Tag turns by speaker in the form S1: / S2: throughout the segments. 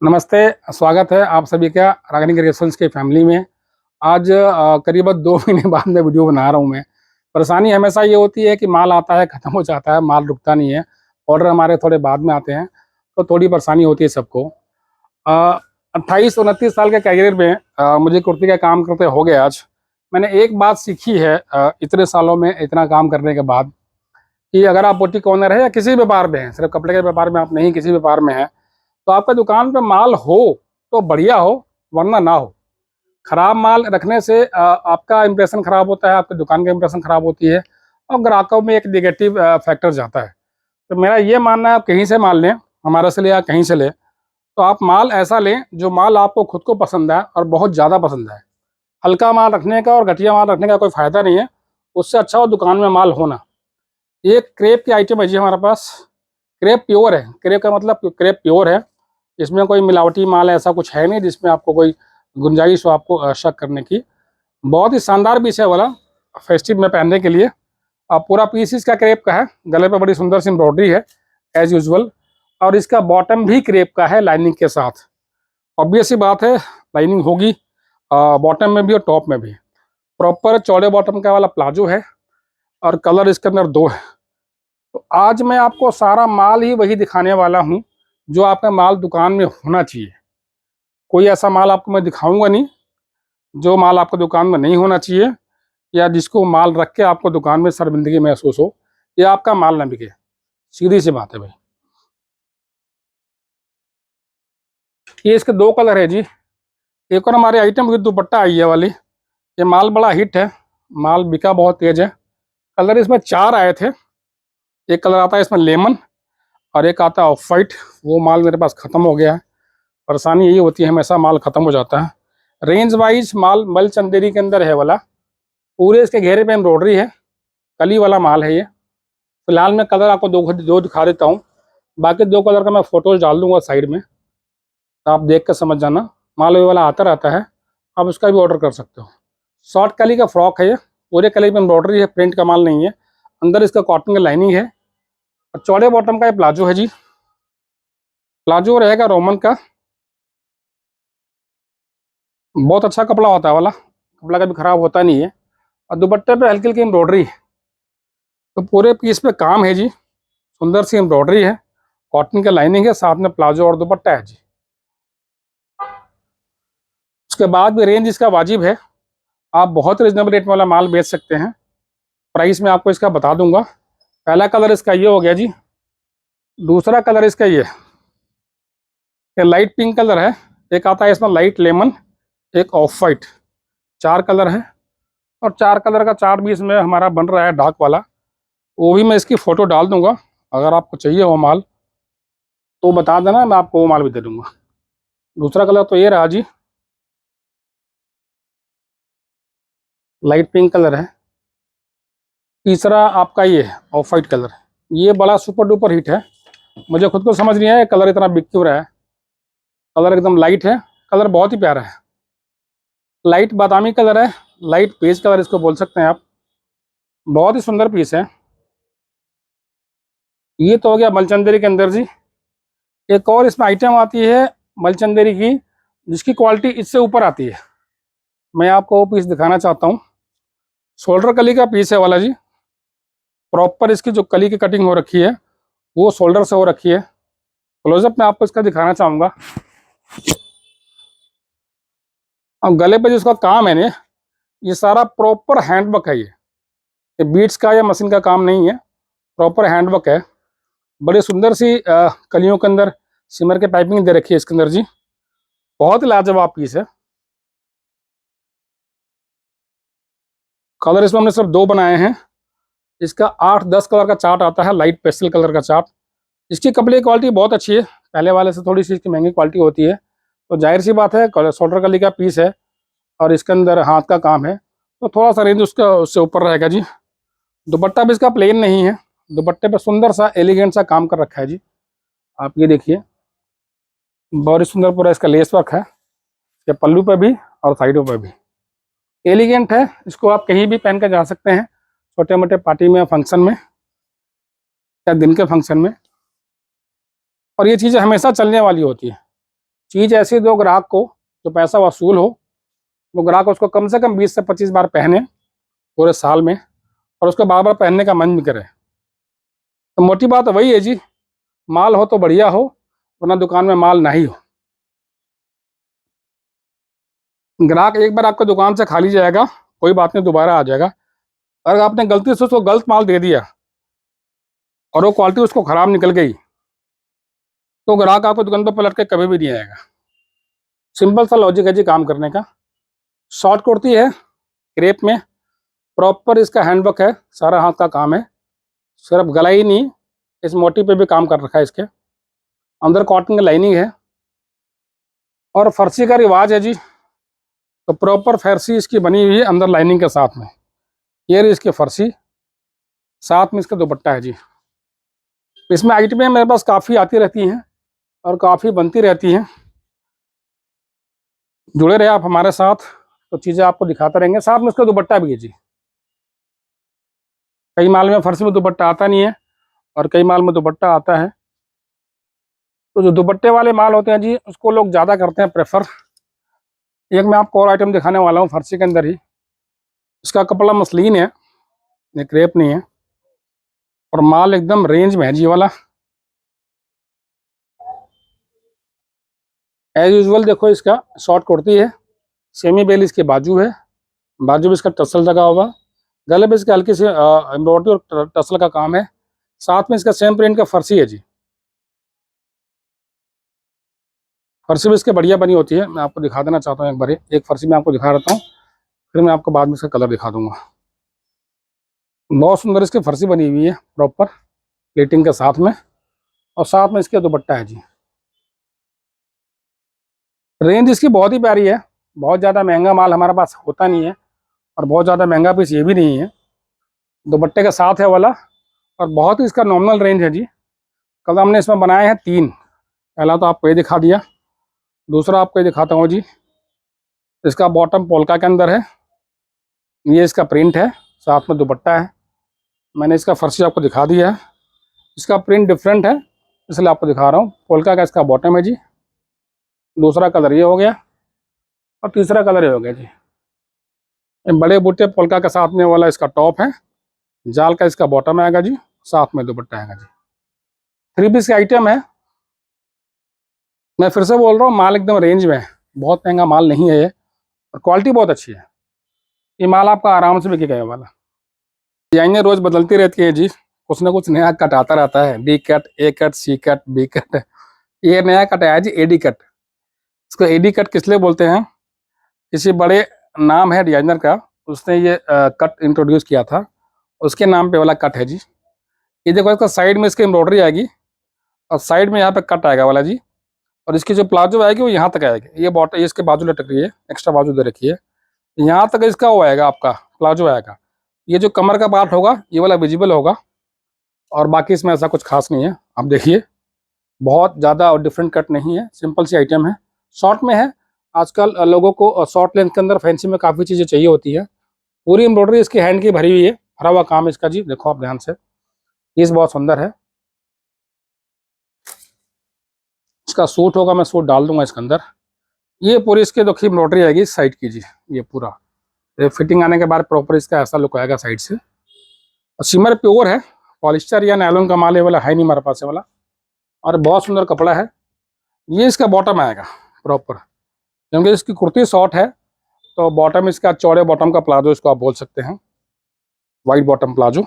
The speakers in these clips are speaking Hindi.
S1: नमस्ते, स्वागत है आप सभी का रागिनी क्रिएशंस के फैमिली में। आज करीबन 2 महीने बाद मैं वीडियो बना रहा हूँ मैं। परेशानी हमेशा ये होती है कि माल आता है, ख़त्म हो जाता है, माल रुकता नहीं है। ऑर्डर हमारे थोड़े बाद में आते हैं, तो थोड़ी परेशानी होती है सबको। 28-29 साल के कैरियर में मुझे कुर्ती का काम करते हो गया आज। मैंने एक बात सीखी है इतने सालों में इतना काम करने के बाद, कि अगर आप बुटीक ओनर है या किसी व्यापार में हैं, सिर्फ कपड़े के व्यापार में आप नहीं, किसी व्यापार में हैं, तो आपका दुकान पे माल हो तो बढ़िया हो, वरना ना हो। खराब माल रखने से आपका इंप्रेशन खराब होता है, आपकी दुकान का इंप्रेशन खराब होती है और ग्राहकों में एक नेगेटिव फैक्टर जाता है। तो मेरा ये मानना है, आप कहीं से माल लें, हमारे से ले या कहीं से लें, तो आप माल ऐसा लें जो माल आपको खुद को पसंद है और बहुत ज़्यादा पसंद है। हल्का माल रखने का और घटिया माल रखने का कोई फ़ायदा नहीं है। उससे अच्छा हो दुकान में माल होना। ये क्रेप की आइटम है जी हमारे पास। क्रेप प्योर है, क्रेप का मतलब क्रेप प्योर है। इसमें कोई मिलावटी माल ऐसा कुछ है नहीं जिसमें आपको कोई गुंजाइश हो आपको शक करने की। बहुत ही शानदार पीस है वाला, फेस्टिव में पहनने के लिए। पूरा पीस इसका क्रेप का है, गले पे बड़ी सुंदर सी एम्ब्रॉयडरी है एज यूजुअल, और इसका बॉटम भी क्रेप का है लाइनिंग के साथ। ऑब्वियस सी बात है, लाइनिंग होगी बॉटम में भी और टॉप में भी। प्रॉपर चौड़े बॉटम का वाला प्लाजो है और कलर इसके अंदर 2 है। तो आज मैं आपको सारा माल ही वही दिखाने वाला हूँ जो आपका माल दुकान में होना चाहिए। कोई ऐसा माल आपको मैं दिखाऊंगा नहीं जो माल आपको दुकान में नहीं होना चाहिए, या जिसको माल रख के आपको दुकान में शर्मिंदगी महसूस हो, या आपका माल ना बिके। सीधी सी बात है भाई। ये इसके 2 कलर है जी। एक और हमारे आइटम की दुपट्टा आई है वाली, ये माल बड़ा हिट है, माल बिका बहुत तेज है। कलर इसमें 4 आए थे। एक कलर आता है इसमें लेमन और एक आता है ऑफ वाइट। वो माल मेरे पास ख़त्म हो गया है। परेशानी यही होती है, हमेशा माल ख़त्म हो जाता है। रेंज वाइज माल मल चंदेरी के अंदर है वाला, पूरे इसके घेरे पे एम्ब्रॉयडरी है, कली वाला माल है ये। फिलहाल मैं कलर आपको दो दिखा देता हूँ, बाकी 2 कलर का मैं फोटोज डाल दूंगा साइड में, तो आप देख कर समझ जाना। माल ये वाला आता रहता है, आप उसका भी ऑर्डर कर सकते हो। शॉर्ट कली का फ्रॉक है ये, पूरे कली में एम्ब्रॉयडरी है, प्रिंट का माल नहीं है। अंदर इसका कॉटन का लाइनिंग है और चौड़े बॉटम का ये प्लाजो है जी। प्लाजो रहेगा रोमन का, बहुत अच्छा कपड़ा होता है वाला, कपड़ा कभी खराब होता नहीं है। और दुपट्टे पे हल्की हल्की एम्ब्रॉयडरी है। तो पूरे पीस पे काम है जी, सुंदर सी एम्ब्रॉयडरी है, कॉटन का लाइनिंग है, साथ में प्लाजो और दुपट्टा है जी। उसके बाद भी रेंज इसका वाजिब है, आप बहुत रिजनेबल रेट वाला माल बेच सकते हैं। प्राइस मैं आपको इसका बता दूंगा। पहला कलर इसका ये हो गया जी। दूसरा कलर इसका ये लाइट पिंक कलर है। एक आता है इसमें लाइट लेमन, एक ऑफ वाइट। 4 कलर है और 4 कलर का चार्ट भी इसमें हमारा बन रहा है डार्क वाला। वो भी मैं इसकी फ़ोटो डाल दूंगा, अगर आपको चाहिए वो माल तो बता देना, मैं आपको वो माल भी दे दूंगा। दूसरा कलर तो ये रहा जी, लाइट पिंक कलर है। तीसरा आपका ये ऑफ वाइट कलर, ये बड़ा सुपर डुपर हिट है। मुझे खुद को समझ नहीं आया कलर इतना बिक क्यों रहा है। कलर एकदम लाइट है, कलर बहुत ही प्यारा है, लाइट बादामी कलर है, लाइट पेज कलर इसको बोल सकते हैं आप। बहुत ही सुंदर पीस है। ये तो हो गया मलचंदेरी के अंदर जी। एक और इसमें आइटम आती है मलचंदेरी की, जिसकी क्वालिटी इससे ऊपर आती है। मैं आपको वो पीस दिखाना चाहता हूँ। शोल्डर कली का पीस है वाला जी। प्रॉपर इसकी जो कली की कटिंग हो रखी है वो शोल्डर से हो रखी है। क्लोजअप में आपको इसका दिखाना चाहूँगा। और गले पे जिसका काम है ना, ये सारा प्रॉपर हैंडवर्क है। ये बीट्स का या मशीन का काम नहीं है, प्रॉपर हैंडवर्क है। बड़ी सुंदर सी कलियों के अंदर सिमर के पाइपिंग दे रखी है इसके अंदर जी। बहुत ही लाजवाब पीस है। कलर इसमें हमने सिर्फ 2 बनाए हैं। इसका 8-10 कलर का चार्ट आता है, लाइट पेस्टल कलर का चार्ट। इसकी कपड़े की क्वालिटी बहुत अच्छी है, पहले वाले से थोड़ी सी इसकी महंगी क्वालिटी होती है। तो जाहिर सी बात है, शोल्डर कली का पीस है और इसके अंदर हाथ का काम है, तो थोड़ा सा रेंज उसका उससे ऊपर रहेगा जी। दुपट्टा भी इसका प्लेन नहीं है, दुपट्टे पे सुंदर सा एलिगेंट सा काम कर रखा है जी। आप ये देखिए, बहुत सुंदर पूरा इसका लेस वर्क है, ये पल्लू पे भी और साइडों पे भी एलिगेंट है। इसको आप कहीं भी पहन कर जा सकते हैं, छोटे मोटे पार्टी में, फंक्शन में, या दिन के फंक्शन में। और ये चीज़ें हमेशा चलने वाली होती है, चीज़ ऐसी दो ग्राहक को जो पैसा वसूल हो, वो ग्राहक उसको कम से कम 20 से 25 बार पहने पूरे साल में, और उसको बार बार पहनने का मन भी करे। तो मोटी बात वही है जी, माल हो तो बढ़िया हो, वरना दुकान में माल नहीं हो। ग्राहक एक बार आपका दुकान से खाली जाएगा, कोई बात नहीं, दोबारा आ जाएगा। अगर आपने गलती से उसको गलत माल दे दिया और वो क्वालिटी उसको ख़राब निकल गई, तो ग्राहक आपकी दुकान पर पलट के कभी भी नहीं आएगा। सिंपल सा लॉजिक है जी काम करने का। शॉर्ट कुर्ती है, क्रेप में, प्रॉपर इसका हैंडवर्क है, सारा हाथ का काम है, सिर्फ गला ही नहीं, इस मोटी पे भी काम कर रखा है इसके अंदर। कॉटन की लाइनिंग है और फर्सी का रिवाज है जी, तो प्रॉपर फर्सी इसकी बनी हुई है अंदर लाइनिंग के साथ में। ये रही इसकी फर्सी, साथ में इसका दुपट्टा है जी। इसमें आइटमें मेरे पास काफ़ी आती रहती हैं और काफ़ी बनती रहती हैं। जुड़े रहे आप हमारे साथ, तो चीज़ें आपको दिखाते रहेंगे। साथ में इसका दुपट्टा भी है जी। कई माल में फर्सी में दुपट्टा आता नहीं है और कई माल में दुपट्टा आता है। तो जो दुपट्टे वाले माल होते हैं जी, उसको लोग ज़्यादा करते हैं प्रेफर। एक मैं आपको और आइटम दिखाने वाला हूँ फर्सी के अंदर ही। इसका कपड़ा मसलिन है, ये क्रेप नहीं है, और माल एकदम रेंज में है जी वाला। एज यूजुअल देखो, इसका शॉर्ट कुर्ती है, सेमी बेल इसकी बाजू है, बाजू में इसका टसल लगा होगा, गले में इसके हल्की सी एम्ब्रॉयडरी और टसल का काम है। साथ में इसका सेम प्रिंट का फर्सी है जी। फर्सी भी इसके बढ़िया बनी होती है। मैं आपको दिखा देना चाहता हूँ एक बार, एक फर्सी मैं आपको दिखा देता हूँ, फिर मैं आपको बाद में इसका कलर दिखा दूंगा। बहुत सुंदर इसकी फर्सी बनी हुई है प्रॉपर प्लेटिंग के साथ में, और साथ में इसके दुपट्टा है जी। रेंज इसकी बहुत ही प्यारी है, बहुत ज़्यादा महंगा माल हमारे पास होता नहीं है, और बहुत ज़्यादा महंगा पीस ये भी नहीं है। दुपट्टे के साथ है वाला, और बहुत ही इसका नॉमिनल रेंज है जी। कल हमने इसमें बनाए हैं 3। पहला तो आपको ये दिखा दिया, दूसरा आपको ये दिखाता हूँ जी। इसका बॉटम पोल्का के अंदर है, ये इसका प्रिंट है, साथ में दुपट्टा है। मैंने इसका फर्सी आपको दिखा दिया है, इसका प्रिंट डिफरेंट है इसलिए आपको दिखा रहा हूँ। पोल्का का इसका बॉटम है जी, दूसरा कलर ये हो गया, और तीसरा कलर ये हो गया जी। ये बड़े बूटे पोल्का के साथ में वाला इसका टॉप है, जाल का इसका बॉटम आएगा जी, साथ में दुपट्टा आएगा जी। 3 पीस का आइटम है। मैं फिर से बोल रहा हूँ, माल एकदम रेंज में है, बहुत महंगा माल नहीं है ये, और क्वालिटी बहुत अच्छी है। ये माल आपका आराम से बिकेगा ये वाला। डिजाइनें रोज बदलती रहती है जी, कुछ ना कुछ नया कट आता रहता है। डी कट, ए कट, सी कट, बी कट। ये नया कट आया जी, एडी कट। इसको एडी कट किस लिए बोलते हैं, किसी बड़े नाम है डिजाइनर का, उसने ये कट इंट्रोड्यूस किया था, उसके नाम पे वाला कट है जी। ये देखो, इसका साइड में इसकी एम्ब्रॉयडरी आएगी, और साइड में यहाँ पे कट आएगा वाला जी, और इसकी जो प्लाजो आएगी वो यहाँ तक आएगी। ये बॉटम, ये इसके बाजू लटक रही है, एक्स्ट्रा बाजू दे रखी है, यहाँ तक इसका वो आएगा, आपका प्लाजो आएगा। ये जो कमर का पार्ट होगा ये वाला विजिबल होगा, और बाकी इसमें ऐसा कुछ खास नहीं है। आप देखिए, बहुत ज़्यादा और डिफरेंट कट नहीं है, सिंपल सी आइटम है, शॉर्ट में है। आजकल लोगों को शॉर्ट लेंथ के अंदर फैंसी में काफ़ी चीज़ें चाहिए होती है। पूरी एम्ब्रॉयडरी इसकी हैंड की भरी हुई है, भरा हुआ काम इसका जी। देखो आप ध्यान से, पीस बहुत सुंदर है। इसका सूट होगा, मैं सूट डाल दूंगा इसके अंदर। ये पूरी इसके देखिए एम्ब्रॉयडरी आएगी इस साइड की जी, ये पूरा ये फिटिंग आने के बाद प्रॉपर इसका ऐसा लुक आएगा साइड से। और सिमर प्योर है, पॉलिस्टर या नायलॉन का माल है वाला है नहीं हमारे पास है वाला, और बहुत सुंदर कपड़ा है। ये इसका बॉटम आएगा प्रॉपर, क्योंकि इसकी कुर्ती शॉर्ट है, तो बॉटम इसका चौड़े बॉटम का प्लाजो इसको आप बोल सकते हैं, वाइट बॉटम प्लाजो।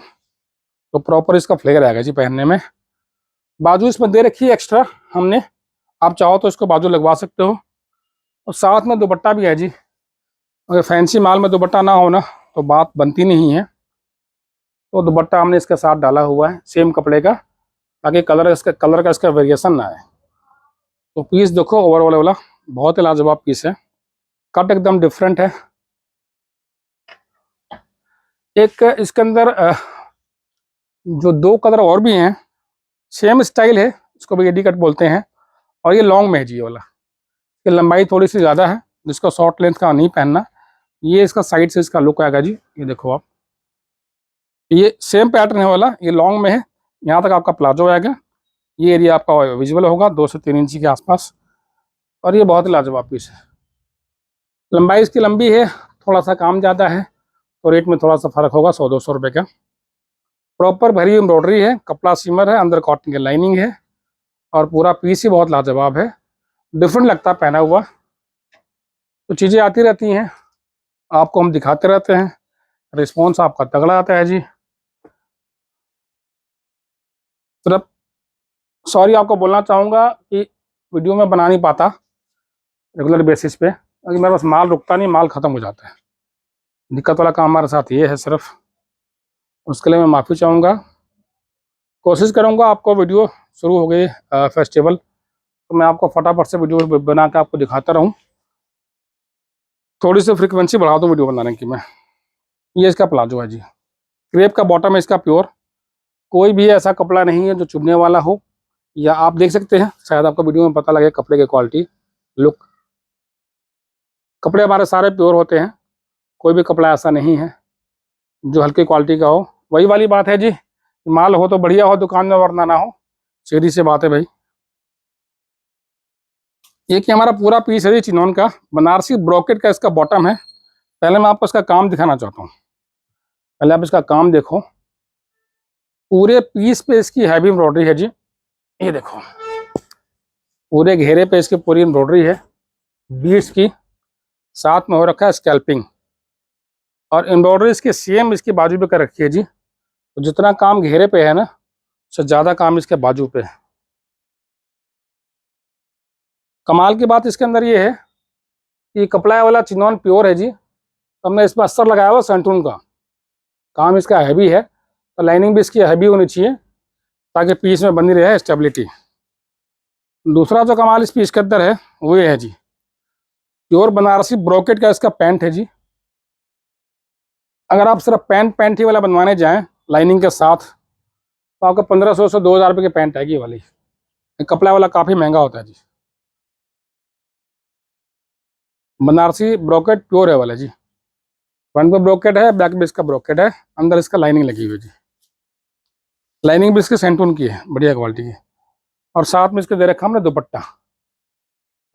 S1: तो प्रॉपर इसका फ्लेयर आएगा जी पहनने में। बाजू इसमें दे रखी है एक्स्ट्रा हमने, आप चाहो तो इसको बाजू लगवा सकते हो, और साथ में दुपट्टा भी है जी। अगर फैंसी माल में दुपट्टा ना हो ना तो बात बनती नहीं है, तो दुपट्टा हमने इसके साथ डाला हुआ है सेम कपड़े का, ताकि कलर का इसका वेरिएशन ना आए। तो पीस देखो ओवरऑल वाला बहुत ही लाजवाब पीस है, कट एकदम डिफरेंट है। एक इसके अंदर जो 2 कलर और भी हैं, सेम स्टाइल है, इसको भी एडी कट बोलते हैं, और ये लॉन्ग में है जी ये वाला। इसकी लंबाई थोड़ी सी ज़्यादा है, जिसको शॉर्ट लेंथ का नहीं पहनना। ये इसका साइड से इसका लुक आएगा जी, ये देखो आप, ये सेम पैटर्न है वाला, ये लॉन्ग में है, यहाँ तक आपका प्लाजो आएगा। ये एरिया आपका विजुअल होगा 2 से 3 इंची के आसपास। और ये बहुत ही लाजवाब पीस है। लंबाई इसकी लंबी है, थोड़ा सा काम ज़्यादा है तो रेट में थोड़ा सा फ़र्क होगा, 100-200 रुपये का। प्रॉपर भरी एम्ब्रॉयडरी है, कपड़ा सिमर है, अंदर कॉटन की लाइनिंग है और पूरा पीस ही बहुत लाजवाब है, डिफरेंट लगता है पहना हुआ। तो चीज़ें आती रहती हैं, आपको हम दिखाते रहते हैं, रिस्पॉन्स आपका तगड़ा आता है जी। सिर्फ सॉरी आपको बोलना चाहूँगा कि वीडियो में बना नहीं पाता रेगुलर बेसिस पे, क्योंकि मेरे पास माल रुकता नहीं, माल ख़त्म हो जाता है। दिक्कत वाला काम हमारे साथ ये है सिर्फ, उसके लिए मैं माफ़ी चाहूँगा। कोशिश करूँगा आपको वीडियो शुरू हो गई फेस्टिवल तो मैं आपको फटाफट से वीडियो बना के आपको दिखाता रहूँ, थोड़ी सी फ्रिक्वेंसी बढ़ा दूँ वीडियो बनाने की मैं। ये इसका प्लाजो है जी, क्रेप का बॉटम है इसका प्योर, कोई भी ऐसा कपड़ा नहीं है जो चुभने वाला हो, या आप देख सकते हैं शायद आपको वीडियो में पता लगे कपड़े की क्वालिटी, लुक। कपड़े हमारे सारे प्योर होते हैं, कोई भी कपड़ा ऐसा नहीं है जो हल्की क्वालिटी का हो। वही वाली बात है जी, माल हो तो बढ़िया हो दुकान में, वरना ना हो, सीधी सी बात है भाई। ये कि हमारा पूरा पीस है जी चिनोन का, बनारसी ब्रोकेट का इसका बॉटम है। पहले मैं आपको इसका काम दिखाना चाहता हूँ, पहले आप इसका काम देखो। पूरे पीस पे इसकी हैवी एम्ब्रॉयडरी है जी, ये देखो पूरे घेरे पे इसकी पूरी एम्ब्रॉयडरी है, बीड्स की, साथ में हो रखा है स्कैल्पिंग, और एम्ब्रॉयडरी इसकी सेम इसकी बाजू पे कर रखी है जी। तो जितना काम घेरे पे है ना, उससे ज़्यादा काम इसके बाजू पे है। कमाल की बात इसके अंदर ये है कि कपड़ा वाला चिनॉन प्योर है जी, तो हमने इसमें अस्तर लगाया हुआ सेंटून का, काम इसका हैवी है, तो लाइनिंग भी इसकी हैवी होनी चाहिए ताकि पीस में बनी रहे स्टेबिलिटी। दूसरा जो कमाल इस पीस के अंदर है वो ये है जी, प्योर बनारसी ब्रोकेट का इसका पैंट है जी। अगर आप सिर्फ पैंट ही वाला बनवाने जाएं लाइनिंग के साथ तो आपको 1500 से 2000 रुपये की पैंट आएगी वाली। कपड़ा वाला काफ़ी महंगा होता है जी। बनारसी ब्रोकेट प्योर है वाला जी, फ्रंट में ब्रोकेट है, बैक में इसका ब्रोकेट है, अंदर इसका लाइनिंग लगी हुई है जी। लाइनिंग भी इसकी सेंटून की है, बढ़िया क्वालिटी की। और साथ में इसके दे रखा हमने दुपट्टा,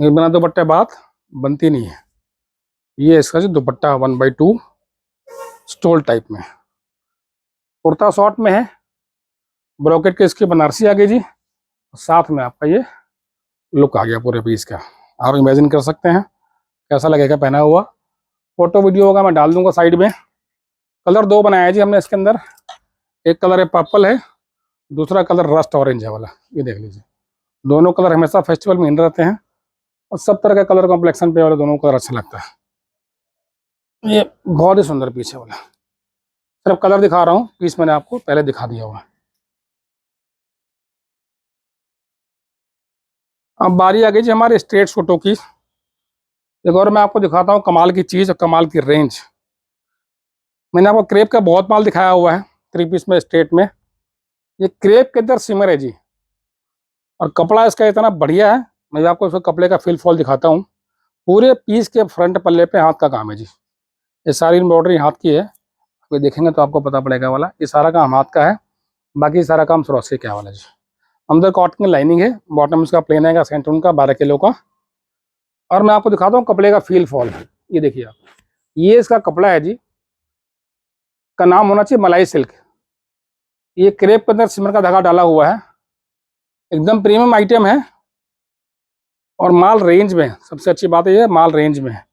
S1: ये बिना दुपट्टे बात बनती नहीं है। ये इसका जी दुपट्टा 1/2 स्टोल टाइप में, कुर्ता शॉर्ट में है, ब्रोकेट के इसकी बनारसी आ गई जी, साथ में आपका ये लुक आ गया पूरे पीस का। आप इमेजिन कर सकते हैं कैसा लगेगा पहना हुआ। फोटो वीडियो होगा मैं डाल दूंगा साइड में। कलर दो बनाया है जी हमने इसके अंदर, एक कलर है पर्पल है, दूसरा कलर रस्ट ऑरेंज है वाला, ये देख लीजिए। दोनों कलर हमेशा फेस्टिवल में इन रहते हैं और सब तरह का कलर कॉम्प्लेक्शन पे वाले दोनों कलर अच्छा लगता है। ये बहुत ही सुंदर पीस है वाला, सिर्फ कलर दिखा रहा हूँ, पीस मैंने आपको पहले दिखा दिया हुआ। अब बारी आ गई जी हमारे स्ट्रेट सूटों की। एक और मैं आपको दिखाता हूँ कमाल की चीज़ और कमाल की रेंज। मैंने आपको क्रेप का बहुत माल दिखाया हुआ है 3 पीस में स्ट्रेट में, ये क्रेप के अंदर सिमर है जी, और कपड़ा इसका इतना बढ़िया है। मैं आपको इसको कपड़े का फिल फॉल दिखाता हूँ। पूरे पीस के फ्रंट पल्ले पे हाथ का काम है जी, ये सारी एम्ब्रॉयडरी हाथ की है, कोई देखेंगे तो आपको पता पड़ेगा वाला, ये सारा काम हाथ का है, बाकी सारा काम सरोसे क्या वाला जी। अंदर कॉटन की लाइनिंग है, बॉटम इसका प्लेन है सेंटून का 12 किलो का। और मैं आपको दिखाता हूँ कपड़े का फील फॉल, ये देखिए आप, ये इसका कपड़ा है जी, का नाम होना चाहिए मलाई सिल्क। ये क्रेप के अंदर सिमर का धागा डाला हुआ है, एकदम प्रीमियम आइटम है और माल रेंज में है। सबसे अच्छी बात ये है माल रेंज में है।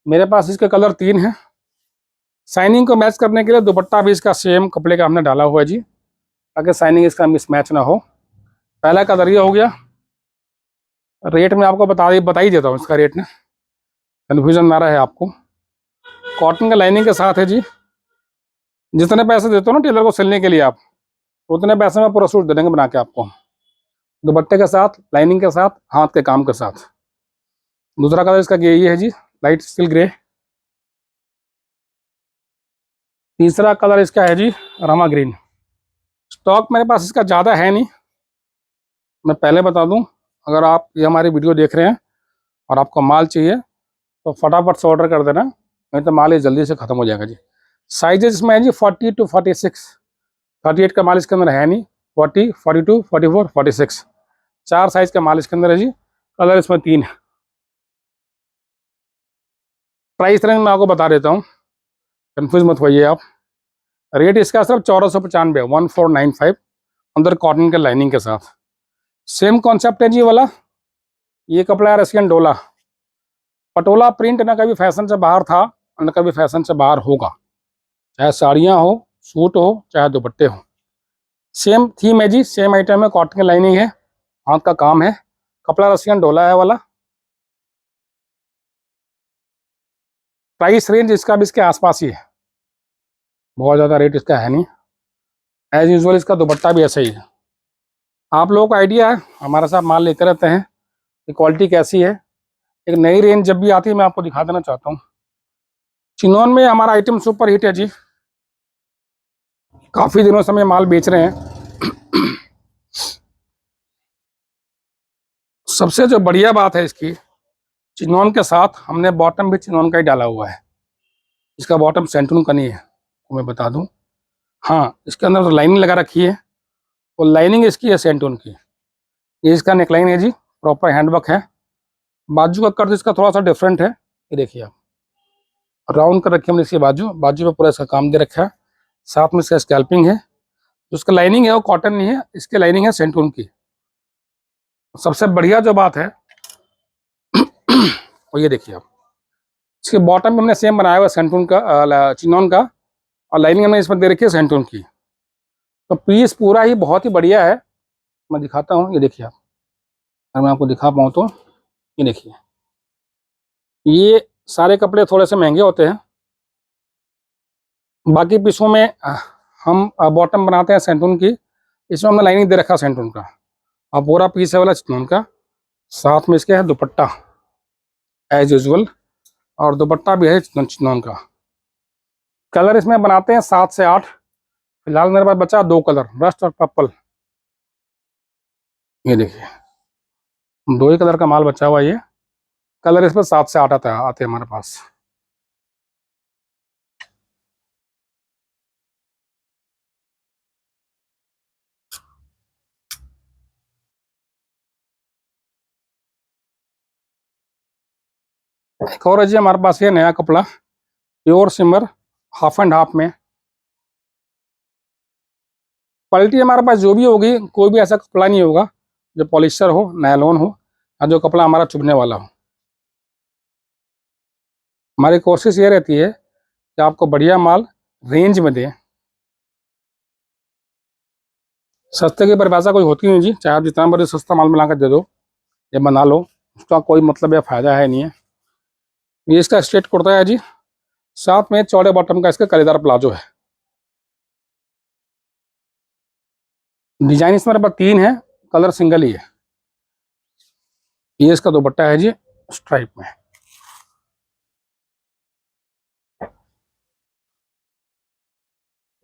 S1: मेरे पास इसके कलर 3 हैं। शाइनिंग को मैच करने के लिए दुपट्टा भी इसका सेम कपड़े का हमने डाला हुआ है जी, ताकि शाइनिंग इसका मिसमैच ना हो। पहला कलर ये हो गया। रेट में आपको बता ही देता हूँ इसका रेट ना, कन्फ्यूजन ना रहा है आपको। कॉटन का लाइनिंग के साथ है जी, जितने पैसे देते हो ना टेलर को सिलने के लिए आप, उतने पैसे में पूरा सूट दे देंगे बना के आपको, दुपट्टे के साथ, लाइनिंग के साथ, हाथ के काम के साथ। दूसरा कलर इसका ये है जी, लाइट स्टील ग्रे। तीसरा कलर इसका है जी रामा ग्रीन। स्टॉक मेरे पास इसका ज़्यादा है नहीं, मैं पहले बता दूं, अगर आप ये हमारी वीडियो देख रहे हैं और आपको माल चाहिए तो फटाफट से ऑर्डर कर देना, नहीं तो माल ये जल्दी से ख़त्म हो जाएगा जी। साइजेस इसमें है जी 40 to 46, 38 का माल इसके अंदर है नहीं, 40, 42, 44, 46, 4 साइज़ का माल इसके अंदर है जी। कलर इसमें 3 है। प्राइस रेंज मैं आपको बता देता हूँ, कन्फ्यूज मत होइए आप। रेट इसका सिर्फ 1495, 1495, अंदर कॉटन के लाइनिंग के साथ। सेम कॉन्सेप्ट है जी वाला। ये कपड़ा है रशियन डोला। पटोला प्रिंट ना कभी फैशन से बाहर था और न कभी फैशन से बाहर होगा, चाहे साड़ियाँ हो, सूट हो, चाहे दुपट्टे हो। सेम थीम है जी, सेम आइटम है, कॉटन की लाइनिंग है, हाथ का काम है, कपड़ा रशियन डोला है वाला। प्राइस रेंज इसका भी इसके आसपास ही है, बहुत ज़्यादा रेट इसका है नहीं। एज यूजुअल इसका दुपट्टा भी ऐसा ही है। आप लोगों को आइडिया है, हमारे साथ माल लेते रहते हैं कि क्वालिटी कैसी है। एक नई रेंज जब भी आती है मैं आपको दिखा देना चाहता हूँ। चिनोन में हमारा आइटम सुपर हिट है जी, काफ़ी दिनों से हम ये माल बेच रहे हैं। सबसे जो बढ़िया बात है इसकी, चिनोन के साथ हमने बॉटम भी चिनोन का ही डाला हुआ है। इसका बॉटम सेंटून का नहीं है, तो मैं बता दूं। हाँ, इसके अंदर तो लाइनिंग लगा रखी है, वो लाइनिंग इसकी है सेंटून की। ये इसका नेकलाइन है जी, प्रॉपर हैंडवर्क है। बाजू का कर्ज इसका थोड़ा सा डिफरेंट है, ये देखिए आप, राउंड कर रखी हमने इसकी बाजू, बाजू पे पूरा इसका काम दे रखा है। साथ में इसका स्कैल्पिंग है। जो इसका लाइनिंग है वो कॉटन नहीं है, इसकी लाइनिंग है सेंटून की। सबसे बढ़िया जो बात है वो ये देखिए आप, इसके बॉटम में हमने सेम बनाया हुआ सेंटून का, चिनोन का, और लाइनिंग हमने इसमें दे रखी है सेंटून की। तो पीस पूरा ही बहुत ही बढ़िया है। मैं दिखाता हूँ, ये देखिए आप, अगर मैं आपको दिखा पाऊँ तो ये देखिए। ये सारे कपड़े थोड़े से महंगे होते हैं, बाकी पीसों में हम बॉटम बनाते हैं सेंटून की। इसमें हमने लाइनिंग दे रखा सेंटून का, और पूरा पीस है वाला चिनोन का। साथ में इसके है दुपट्टा एज यूजुअल, और दुपट्टा भी है चिनोन का। कलर इसमें बनाते हैं 7 से 8। फिलहाल मेरे पास बचा 2 कलर, रस्ट और पर्पल। ये देखिए 2 ही कलर का माल बचा हुआ। ये कलर इसमें 7 से 8 आते हैं हमारे पास। एक और है जी हमारे पास ये नया कपड़ा, प्योर सिमर, हाफ एंड हाफ में। क्वालिटी हमारे पास जो भी होगी, कोई भी ऐसा कपड़ा नहीं होगा जो पॉलिस्टर हो, नायलॉन हो, या जो कपड़ा हमारा चुभने वाला हो। हमारी कोशिश ये रहती है कि आपको बढ़िया माल रेंज में दें। सस्ते की परिभाषा कोई होती नहीं जी, चाहे आप जितना बड़े सस्ता माल बनाकर दे दो या बना लो, उसका कोई मतलब या फ़ायदा है नहीं है। ये इसका स्ट्रेट कुर्ता है जी, साथ में चौड़े बॉटम का इसका कलेदार प्लाजो है। डिजाइन इसमें मेरे पास 3 है, कलर सिंगल ही है। ये इसका दुपट्टा है जी, स्ट्राइप में।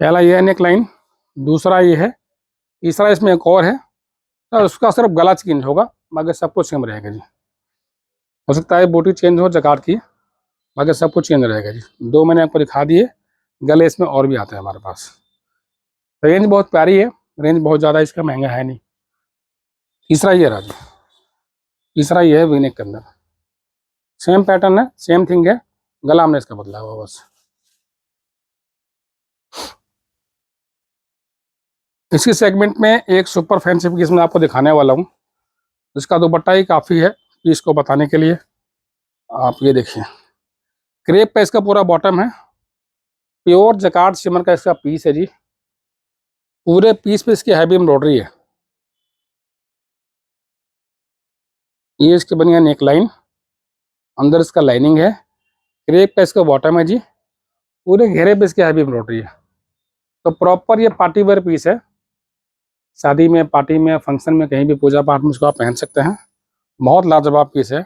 S1: पहला ये है नेक लाइन, दूसरा ये है, तीसरा इसमें एक और है। तो उसका सिर्फ गला चेंज होगा, बाकी सब कुछ सेम रहेगा जी। हो सकता है बूटी चेंज हो जकार्ड की, बाकी सब कुछ चेंज रहेगा जी। 2 मैंने आपको दिखा दिए, गले इसमें और भी आते हैं हमारे पास। रेंज बहुत प्यारी है, रेंज बहुत ज़्यादा इसका महंगा है नहीं। तीसरा ये रहा जी, तीसरा ये है वीनेक के अंदर, सेम पैटर्न है, सेम थिंग है, गला हमने इसका बदला हुआ बस। इसी सेगमेंट में एक सुपर फैंसी पीस मैं आपको दिखाने वाला हूँ, इसका दुपट्टा ही काफ़ी है पीस को बताने के लिए। आप ये देखिए, क्रेप पे इसका पूरा बॉटम है, प्योर जकार्ड शिमर का इसका पीस है जी। पूरे पीस पे इसकी हैवी एम्ब्रॉयडरी है। ये इसकी बनी है नेक लाइन, अंदर इसका लाइनिंग है, क्रेप पे इसका बॉटम है जी। पूरे घेरे पे इसकी हैवी एम्ब्रॉयडरी है। तो प्रॉपर ये पार्टी वेयर पीस है, शादी में, पार्टी में, फंक्शन में, कहीं भी पूजा पाठ में इसको आप पहन सकते हैं। बहुत लाजवाब पीस है।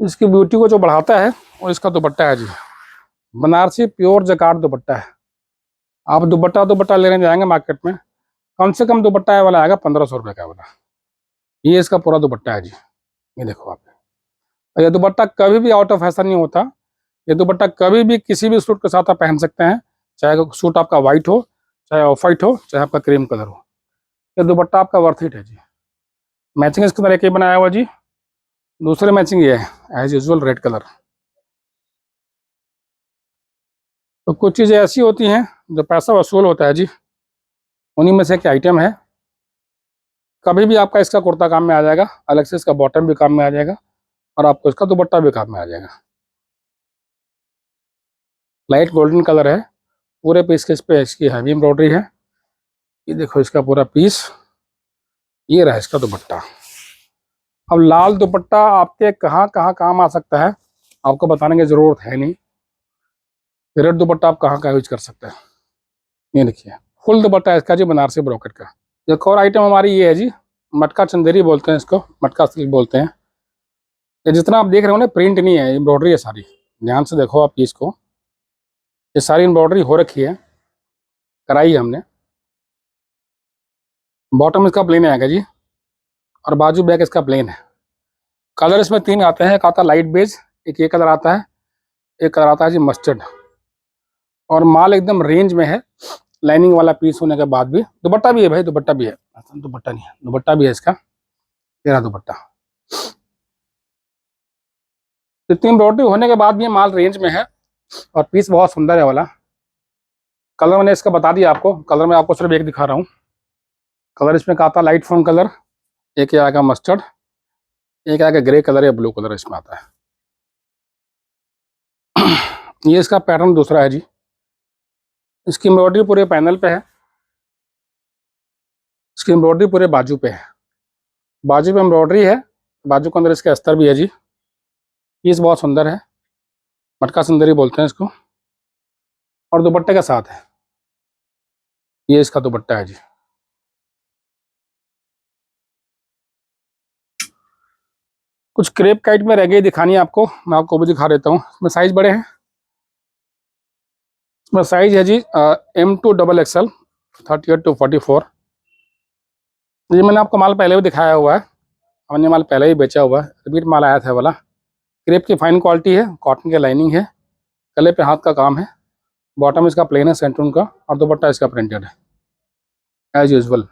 S1: इसकी ब्यूटी को जो बढ़ाता है वो इसका दुपट्टा है जी, बनारसी प्योर जकार्ड दुपट्टा है। आप दुपट्टा लेने जाएंगे मार्केट में, कम से कम दुपट्टा वाला आएगा 1500 रुपये का वाला। ये इसका पूरा दुपट्टा है जी, ये देखो आप। और ये दुपट्टा कभी भी आउट ऑफ फैशन नहीं होता। ये दुपट्टा कभी भी किसी भी सूट के साथ आप पहन सकते हैं, चाहे सूट आपका वाइट हो, चाहे ऑफ वाइट हो, चाहे आपका क्रीम कलर हो। ये दुपट्टा आपका वर्थ इट है जी। मैचिंग इसके अंदर एक ही बनाया हुआ जी, दूसरे मैचिंग ये है एज यूजुअल रेड कलर। तो कुछ चीज़ें ऐसी होती हैं जो पैसा वसूल होता है जी, उन्हीं में से एक आइटम है। कभी भी आपका इसका कुर्ता काम में आ जाएगा, अलग से इसका बॉटम भी काम में आ जाएगा, और आपको इसका दुपट्टा भी काम में आ जाएगा। लाइट गोल्डन कलर है, पूरे पीस के इस पे इसकी हैवी एम्ब्रॉयडरी है। ये देखो इसका पूरा पीस, ये रहा इसका दुपट्टा। अब लाल दुपट्टा आपके कहाँ कहाँ काम आ सकता है आपको बताने की ज़रूरत है नहीं। रेड दुपट्टा आप कहाँ का यूज कर सकते हैं। ये देखिए फुल दुपट्टा है इसका जी, बनारसी ब्रोकेट का। एक और आइटम हमारी ये है जी, मटका चंदेरी बोलते हैं इसको, मटका सिल्क बोलते हैं। ये जितना आप देख रहे हो ना, प्रिंट नहीं है, एम्ब्रॉयडरी है सारी। ध्यान से देखो आप पीस को, ये सारी एम्ब्रॉयडरी हो रखी है, कराई है हमने। बॉटम इसका प्लेन आएगा जी, और बाजू बैक इसका प्लेन है। कलर इसमें 3 आते हैं, एक आता है लाइट बेज, एक ये कलर आता है, एक कलर आता है जी मस्टर्ड। और माल एकदम रेंज में है, लाइनिंग वाला पीस होने के बाद भी। दुपट्टा भी है भाई, दुपट्टा भी है, दुपट्टा नहीं है, दुपट्टा भी है इसका, तेरा दुपट्टा। इतनी एम्ब्रॉयडरी होने के बाद भी माल रेंज में है, और पीस बहुत सुंदर है वाला। कलर मैंने इसका बता दिया आपको, कलर मैं आपको सिर्फ एक दिखा रहा हूँ। कलर इसमें का आता लाइट फोम कलर, एक ये आएगा मस्टर्ड, एक आएगा ग्रे कलर या ब्लू कलर इसमें आता है। ये इसका पैटर्न दूसरा है जी। इसकी एम्ब्रॉयडरी पूरे पैनल पे है, इसकी एम्ब्रॉयडरी पूरे बाजू पे है। बाजू पे एम्ब्रॉयडरी है, बाजू के अंदर इसका अस्तर भी है जी। पीस बहुत सुंदर है, मटका सुंदरी बोलते हैं इसको, और दुपट्टे के साथ है। ये इसका दुपट्टा है जी। कुछ क्रेप काइट में रह गई दिखानी है आपको, मैं आपको भी दिखा देता हूँ। इसमें साइज बड़े हैं, इसमें साइज है जी M2 XXL 38 to 44। ये मैंने आपको माल पहले भी दिखाया हुआ है, हमने माल पहले ही बेचा हुआ है, रिपीट माल आया था वाला। क्रेप की फाइन क्वालिटी है, कॉटन की लाइनिंग है, गले पे हाथ का काम है, बॉटम इसका प्लेन है सेंटून का, और दुपट्टा इसका प्रिंटेड है एज यूजल।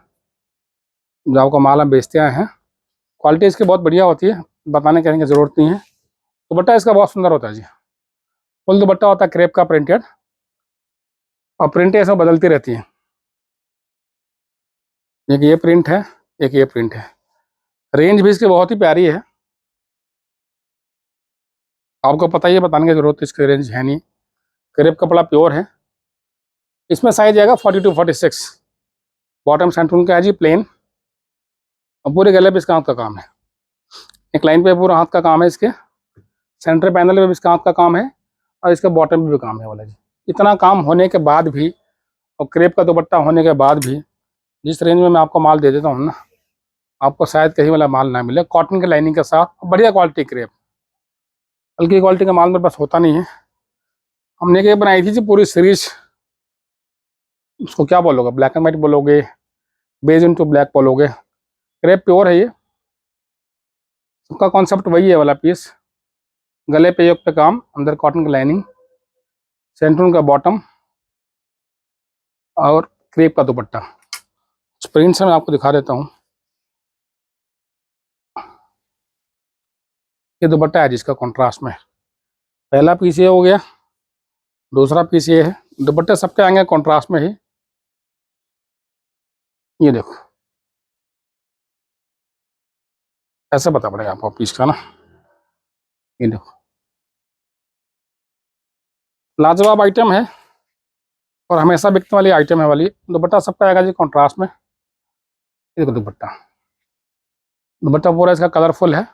S1: जो आपको माल हम बेचते आए हैं, क्वालिटी इसकी बहुत बढ़िया होती है, बताने कहने की ज़रूरत नहीं है। दुपट्टा इसका बहुत सुंदर होता है जी, फुल दुपट्टा होता है क्रेप का प्रिंटेड, और प्रिंटें इसमें बदलती रहती हैं। एक ये प्रिंट है, एक ये प्रिंट है। रेंज भी इसकी बहुत ही प्यारी है, आपको पता ही है, बताने की जरूरत इसकी रेंज है नहीं। क्रेप कपड़ा प्योर है। इसमें साइज आएगा 40 to 46। बॉटम सेंटून का है जी प्लेन, और पूरे गले पे इसका हाथ का काम है। एक लाइन पे पूरा हाथ का काम है इसके, सेंटर पैनल पे भी इसका हाथ का काम है, और इसके बॉटम पे भी काम है वाला जी। इतना काम होने के बाद भी, और क्रेप का दुपट्टा होने के बाद भी, जिस रेंज में मैं आपको माल दे देता हूँ ना, आपको शायद कहीं वाला माल ना मिले, कॉटन की लाइनिंग के साथ, बढ़िया क्वालिटी क्रेप। हल्की क्वालिटी का माल मेरे पास होता नहीं है। हमने एक बनाई थी जी पूरी सीरीज, उसको क्या बोलोगे, ब्लैक एंड वाइट बोलोगे, बेज इनटू ब्लैक बोलोगे, क्रेप प्योर है ये। सबका कॉन्सेप्ट वही है वाला पीस, गले पे योग पे काम, अंदर कॉटन की लाइनिंग, सेंटून का बॉटम, और क्रेप का दुपट्टा। प्रिंट से मैं आपको दिखा देता हूँ। ये दुपट्टा है जिसका कॉन्ट्रास्ट में, पहला पीस ये हो गया, दूसरा पीस ये है। दुपट्टे सबके आएंगे कॉन्ट्रास्ट में ही। ये देखो ऐसा बता पड़ेगा आपको पीस का ना। ये देखो लाजवाब आइटम है, और हमेशा बिकने वाली आइटम है वाली। दुपट्टा सबका आएगा जी कॉन्ट्रास्ट में। ये देखो दुपट्टा, दुपट्टा पूरा इसका कलरफुल है,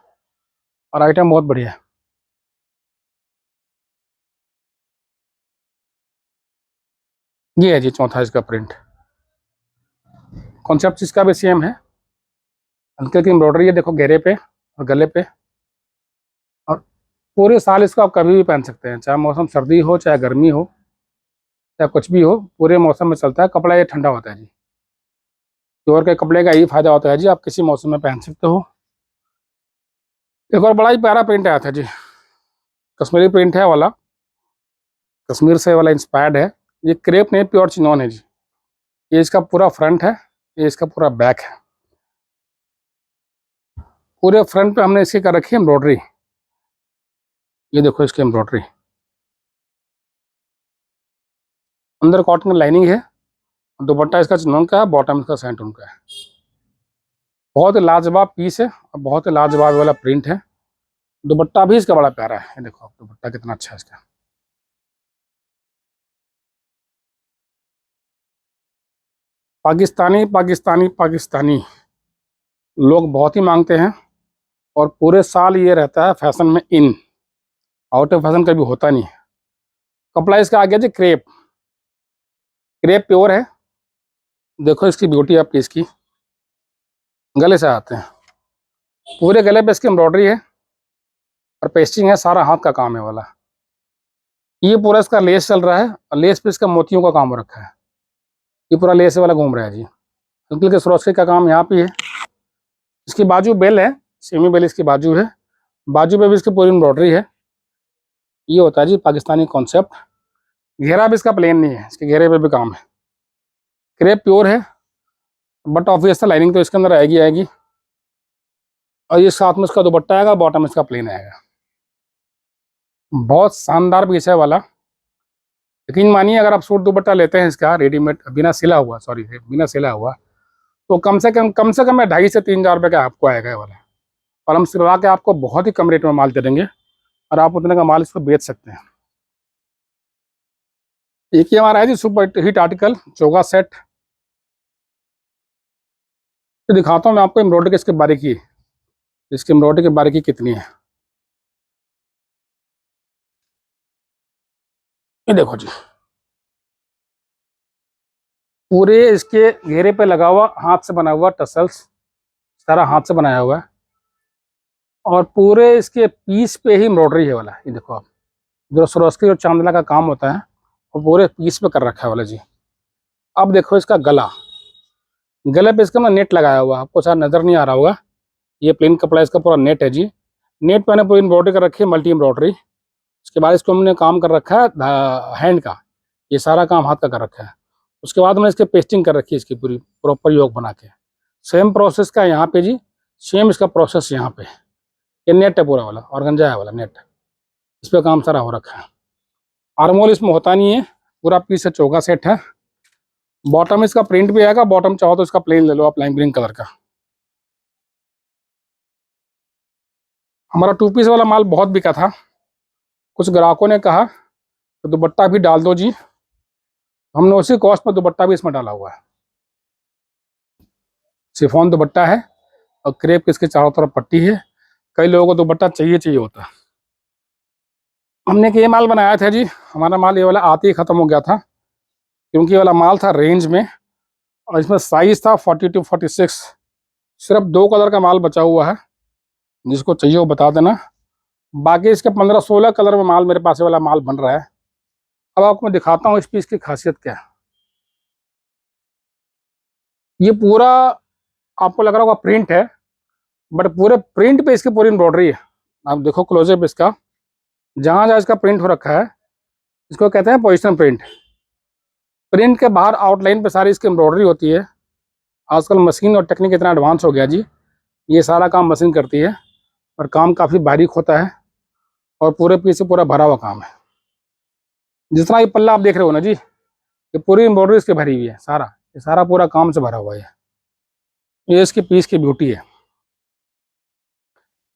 S1: और आइटम बहुत बढ़िया है। ये है जी चौथा इसका प्रिंट। कॉन्सेप्ट इसका भी सेम है, हल्की हल्की एम्ब्रॉयडरी है देखो घेरे पे और गले पे। और पूरे साल इसको आप कभी भी पहन सकते हैं, चाहे मौसम सर्दी हो चाहे गर्मी हो चाहे कुछ भी हो, पूरे मौसम में चलता है। कपड़ा ये ठंडा होता है जी, प्योर के कपड़े का यही फायदा होता है जी, आप किसी मौसम में पहन सकते हो। एक और बड़ा ही प्यारा प्रिंट आया था जी, कश्मीरी प्रिंट है वाला, कश्मीर से वाला इंस्पायर्ड है। ये क्रेप नहीं, प्योर चिनॉन है जी। ये इसका पूरा फ्रंट है, ये इसका पूरा बैक है। पूरे फ्रंट पे हमने इसकी कर रखी है एम्ब्रॉयडरी। ये देखो इसकी एम्ब्रॉयडरी, अंदर कॉटन की लाइनिंग है, दुपट्टा इसका चिनोन का है, बॉटम इसका सैंटून का है। बहुत ही लाजवाब पीस है और बहुत ही लाजवाब वाला प्रिंट है। दुपट्टा भी इसका बड़ा प्यारा है, ये देखो आप दुपट्टा कितना अच्छा है इसका। पाकिस्तानी पाकिस्तानी पाकिस्तानी लोग बहुत ही मांगते हैं, और पूरे साल ये रहता है फैशन में इन, आउट ऑफ फैशन कभी होता नहीं है। कपड़ा इसका आ गया जी क्रेप, क्रेप प्योर है। देखो इसकी ब्यूटी आपकी, इसकी गले से आते हैं, पूरे गले पे इसकी एम्ब्रॉयडरी है और पेस्टिंग है, सारा हाथ का काम है वाला। ये पूरा इसका लेस चल रहा है और लेस पे इसका मोतियों का काम हो रखा है, ये पूरा लेस वाला घूम रहा है जी। अंकल के सरोस्की का काम यहाँ पे है। इसकी बाजू बेल है, सेमी बेल इसकी बाजू है, बाजू पे भी इसकी पूरी एम्ब्रॉयडरी है। ये होता है जी पाकिस्तानी कॉन्सेप्ट। घेरा भी इसका प्लेन नहीं है, इसके घेरे पे भी काम है। क्रेप प्योर है, बट ऑब्वियस लाइनिंग तो इसके अंदर आएगी आएगी। और ये साथ में इसका दुपट्टा आएगा, बॉटम इसका प्लेन आएगा। बहुत शानदार पीस है वाला। यकीन मानिए अगर आप सूट दुपट्टा लेते हैं इसका रेडीमेड बिना सिला हुआ, सॉरी बिना सिला हुआ, तो कम से कम 2.5 से 3 हज़ार रुपये का आपको आएगा ये वाला। और हम सिलवा के आपको बहुत ही कम रेट में माल दे देंगे और आप उतने का माल इसको बेच सकते हैं। एक ही हमारा है जी सुपर हिट आर्टिकल चोगा सेट। तो दिखाता हूँ मैं आपको एम्ब्रॉयडरी की इसकी बारीकी, इसकी एम्ब्रॉयडरी की बारीकी कितनी है। ये देखो जी, पूरे इसके घेरे पे लगा हुआ हाथ से बना हुआ टसल्स, सारा हाथ से बनाया हुआ है। और पूरे इसके पीस पे ही एम्ब्रॉयडरी है वाला। ये देखो आप, जो सरोस्की और चांदला का काम होता है वो पूरे पीस पे कर रखा है वाला जी। अब देखो इसका गला, गले पे इसका ना नेट लगाया हुआ, आपको शायद नज़र नहीं आ रहा होगा। ये प्लेन कपड़ा इसका पूरा नेट है जी। नेट पे पूरी एम्ब्रॉयडरी कर रखी है, मल्टी एम्ब्रॉयडरी। उसके बाद इसको हमने काम कर रखा है हैंड का, ये सारा काम हाथ का कर रखा है। उसके बाद हमने इसकी पेस्टिंग कर रखी है, इसकी पूरी प्रॉपर योग बना के। सेम प्रोसेस का यहाँ पे जी, सेम इसका प्रोसेस यहाँ पे। ये नेट है पूरा वाला, ऑर्गेंजा है वाला नेट, इस पर काम सारा हो रखा है। आर्मोल इसमें होता नहीं है, पूरा पीस से चौका सेट है। बॉटम इसका प्रिंट भी आएगा, बॉटम चाहो तो इसका प्लेन ले लो आप, लाइम ग्रीन कलर का। हमारा 2 पीस वाला माल बहुत बिका था, कुछ ग्राहकों ने कहा तो दुपट्टा भी डाल दो जी, हमने उसी कॉस्ट पर दुपट्टा भी इसमें डाला हुआ है। शिफॉन दुपट्टा है और क्रेप इसके चारों तरफ पट्टी है। कई लोगों को दुपट्टा चाहिए चाहिए होता है। हमने ये माल बनाया था जी, हमारा माल ये वाला आते ही ख़त्म हो गया था, क्योंकि ये वाला माल था रेंज में और इसमें साइज़ था 40 to 46। सिर्फ 2 कलर का माल बचा हुआ है, जिसको चाहिए वो बता देना। बाकी इसके 15-16 कलर में माल मेरे पास ये वाला माल बन रहा है। अब आपको मैं दिखाता हूँ इस पीस की खासियत क्या है। ये पूरा आपको लग रहा होगा प्रिंट है, बट पूरे प्रिंट पे इसकी पूरी एम्ब्रॉयडरी है। आप देखो क्लोजअप इसका, जहाँ जहाँ इसका प्रिंट हो रखा है इसको कहते हैं पोजिशन प्रिंट। प्रिंट के बाहर आउटलाइन पे सारी इसकी एम्ब्रॉयडरी होती है। आजकल मशीन और टेक्निक इतना एडवांस हो गया जी, ये सारा काम मशीन करती है और काम काफ़ी बारीक होता है और पूरे पीस से पूरा भरा हुआ काम है। जितना ये पल्ला आप देख रहे हो ना जी, ये पूरी एम्ब्रॉयडरी इसकी भरी हुई है, सारा ये सारा पूरा काम से भरा हुआ है। ये इसकी पीस की ब्यूटी है।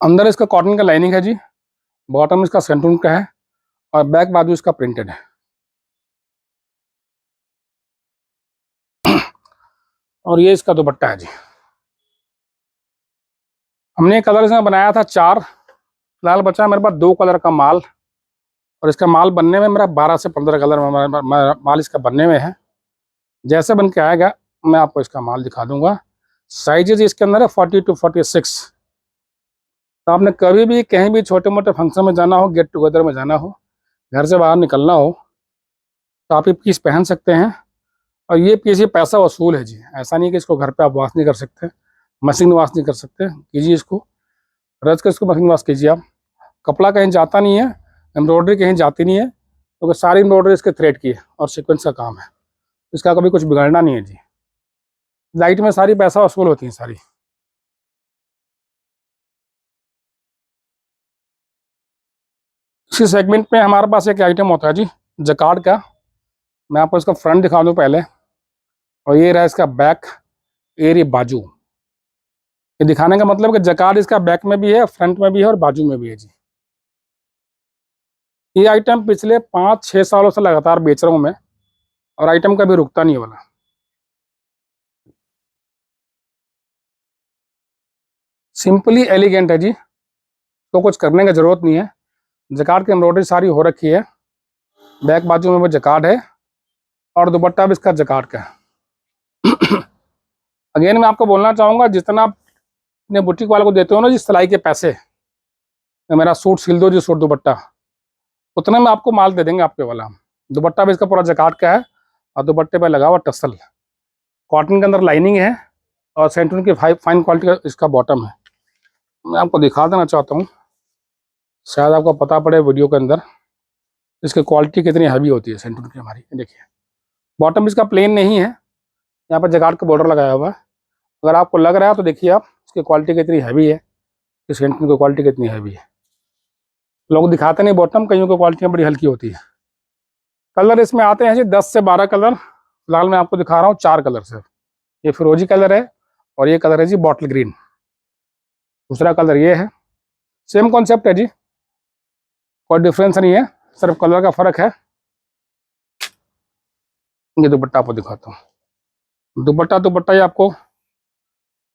S1: अंदर इसका कॉटन का लाइनिंग है जी, बॉटम इसका सेंटून का है और बैक बाजू इसका प्रिंटेड है। और ये इसका दुपट्टा है जी। हमने कलर इसमें बनाया था 4, फिलहाल बचा है मेरे पास 2 कलर का माल। और इसका माल बनने में मेरा 12 से 15 कलर में माल इसका बनने में है। जैसे बन के आएगा मैं आपको इसका माल दिखा दूंगा। साइजेज इसके अंदर है 40 to 46। तो आपने कभी भी कहीं भी छोटे मोटे फंक्शन में जाना हो, गेट टुगेदर में जाना हो, घर से बाहर निकलना हो, तो आप ये पीस पहन सकते हैं। और ये पीस ये पैसा वसूल है जी, ऐसा नहीं कि इसको घर पे आप वॉश नहीं कर सकते, मशीन वॉश नहीं कर सकते। कीजिए इसको, रच कर इसको मशीन वॉश कीजिए आप। कपड़ा कहीं जाता नहीं है, एम्ब्रॉयडरी कहीं जाती नहीं है, क्योंकि तो सारी एम्ब्रॉयडरी इसके थ्रेड की है और सीक्वेंस का काम है, इसका कभी कुछ बिगड़ना नहीं है जी। लाइट में सारी पैसा वसूल होती है सारी। इसी सेगमेंट में हमारे पास एक आइटम होता है जी जकार्ड का। मैं आपको इसका फ्रंट दिखा दूं पहले, और ये रहा इसका बैक, ये बाजू। ये दिखाने का मतलब कि जकार्ड इसका बैक में भी है, फ्रंट में भी है और बाजू में भी है जी। ये आइटम पिछले 5-6 सालों से लगातार बेच रहा हूँ मैं, और आइटम कभी रुकता नहीं वाला। सिंपली एलिगेंट है जी, तो कुछ करने की जरूरत नहीं है। जकार्ड की एम्ब्रॉयडरी सारी हो रखी है, बैक बाजू में वो जकार्ड है, और दुपट्टा भी इसका जकार्ड का है। अगेन मैं आपको बोलना चाहूँगा, जितना आप अपने बुटीक वाले को देते हो ना जी सिलाई के पैसे, मेरा सूट सिल दो जी सूट दुपट्टा, उतने में आपको माल दे देंगे आपके वाला। दुपट्टा भी इसका पूरा जकार्ड का है, और दुपट्टे पे लगा हुआ टसल, कॉटन के अंदर लाइनिंग है, और सेंटून की फाइन क्वालिटी का इसका बॉटम है। मैं आपको दिखा देना चाहता हूँ, शायद आपको पता पड़े वीडियो के अंदर इसकी क्वालिटी कितनी हैवी होती है सेंटून की हमारी। देखिए बॉटम इसका प्लेन नहीं है, यहाँ पर जकार्ड का बॉर्डर लगाया हुआ है। अगर आपको लग रहा है तो देखिए आप इसकी क्वालिटी कितनी हैवी है, इस सेंटून की क्वालिटी कितनी हैवी है। लोग दिखाते नहीं बॉटम, कईयों की क्वालिटी बड़ी हल्की होती है। कलर इसमें आते हैं जी 10 से 12 कलर। फिलहाल मैं आपको दिखा रहा हूँ 4 कलर से। ये फिरोजी कलर है, और ये कलर है जी बॉटल ग्रीन, दूसरा कलर ये है। सेम कॉन्सेप्ट है जी, कोई डिफरेंस नहीं है, सिर्फ कलर का फर्क है। ये दुपट्टा आपको दिखाता हूँ। दुपट्टा ये आपको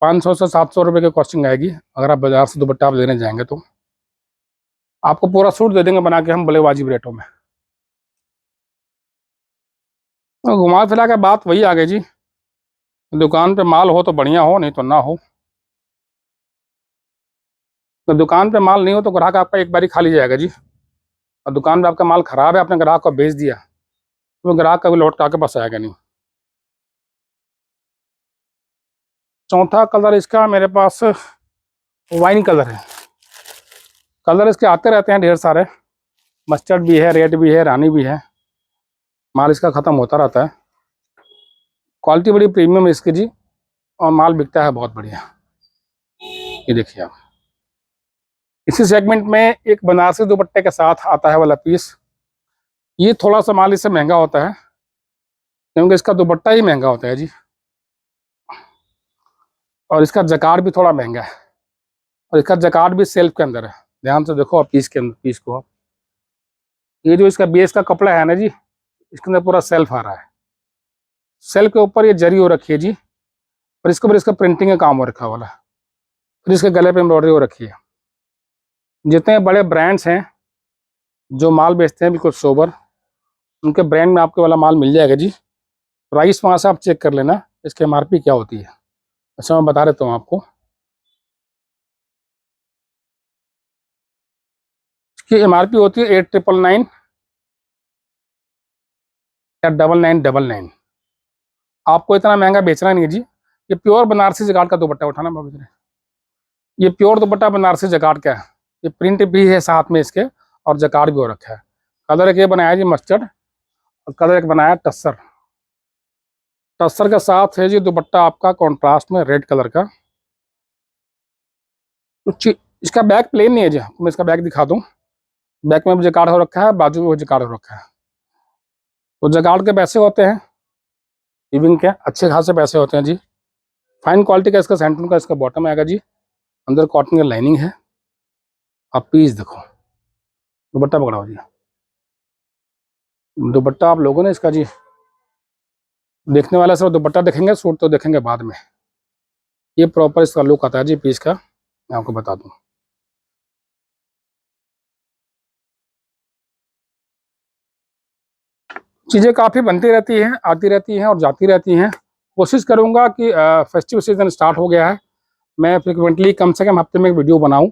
S1: 500 से 700 रुपये की कॉस्टिंग आएगी। अगर आप बाजार से दुपट्टा आप लेने जाएंगे तो आपको पूरा सूट दे देंगे बना के हम, बड़े वाजिब रेटों में। तो घुमा फिरा के बात वही आ गई जी, दुकान पे माल हो तो बढ़िया हो, नहीं तो ना हो। तो दुकान पे माल नहीं हो तो ग्राहक आपका एक बार ही खाली जाएगा जी। और दुकान पे आपका माल खराब है, आपने ग्राहक को बेच दिया, तो ग्राहक कभी लौट के आपके पास आएगा नहीं। चौथा कलर इसका मेरे पास वाइन कलर है। कलर इसके आते रहते हैं ढेर सारे, मस्टर्ड भी है, रेड भी है, रानी भी है, माल इसका ख़त्म होता रहता है। क्वालिटी बड़ी प्रीमियम है इसकी जी, और माल बिकता है बहुत बढ़िया। ये देखिए आप, इसी सेगमेंट में एक बनारसी दुपट्टे के साथ आता है वाला पीस। ये थोड़ा सा माल इससे महंगा होता है, क्योंकि इसका दुपट्टा ही महंगा होता है जी, और इसका जकार्ड भी थोड़ा महंगा है, और इसका जकार्ड भी सेल्फ के अंदर है। ध्यान से देखो आप पीस के अंदर, पीस को आप, ये जो इसका बेस का कपड़ा है ना जी, इसके अंदर पूरा सेल्फ आ रहा है। सेल्फ के ऊपर ये जरी हो रखी है जी, और इसके ऊपर इसका प्रिंटिंग का काम हो रखा वाला, फिर इसके गले पे एम्ब्रॉयडरी हो रखी है। जितने बड़े ब्रांड्स हैं जो माल बेचते हैं बिल्कुल सोबर, उनके ब्रांड में आपके वाला माल मिल जाएगा जी। प्राइस वहाँ से आप चेक कर लेना इसकी MRP क्या होती है। अच्छा मैं बता देता हूँ आपको, इसकी MRP होती है 8999 या 9999। आपको इतना महंगा बेचना नहीं है जी। ये प्योर बनारसी जकार्ड का दुपट्टा, उठाना बाबू जी, ये प्योर दुपट्टा बनारसी जकार्ड का है। ये प्रिंट भी है साथ में इसके, और जकार्ड भी हो रखा है। कलर एक ये बनाया जी मस्टर्ड, और कलर एक बनाया टस्सर। टस्सर के साथ है जी दुपट्टा आपका कॉन्ट्रास्ट में रेड कलर का। तो इसका बैक प्लेन नहीं है जी, मैं इसका बैक दिखा दूं। बैक में भी जकार्ड हो रखा है, बाजू में भी जकार्ड हो रखा है। तो जकार्ड के पैसे होते हैं वीविंग के, अच्छे खासे पैसे होते हैं जी। फाइन क्वालिटी का इसका सेंटून का इसका बॉटम आएगा जी, अंदर कॉटन की लाइनिंग है। आप पीस देखो, दुपट्टा पकड़ाओ जी। दुपट्टा आप लोगों ने इसका जी, देखने वाला सिर्फ दुपट्टा देखेंगे, सूट तो देखेंगे बाद में। ये प्रॉपर इसका लुक आता है जी पीस का, मैं आपको बता दूं। चीज़ें काफ़ी बनती रहती हैं, आती रहती हैं और जाती रहती हैं। कोशिश करूंगा कि फेस्टिव सीजन स्टार्ट हो गया है, मैं फ्रिक्वेंटली कम से कम हफ्ते में एक वीडियो बनाऊं,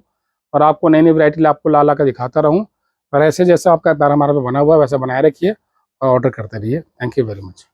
S1: और आपको नई नई वैरायटी आपको ला कर दिखाता रहूं। और ऐसे जैसा आपका प्यार हमारा पे बना हुआ है वैसा बनाए रखिए, और ऑर्डर करते रहिए। Thank you very much.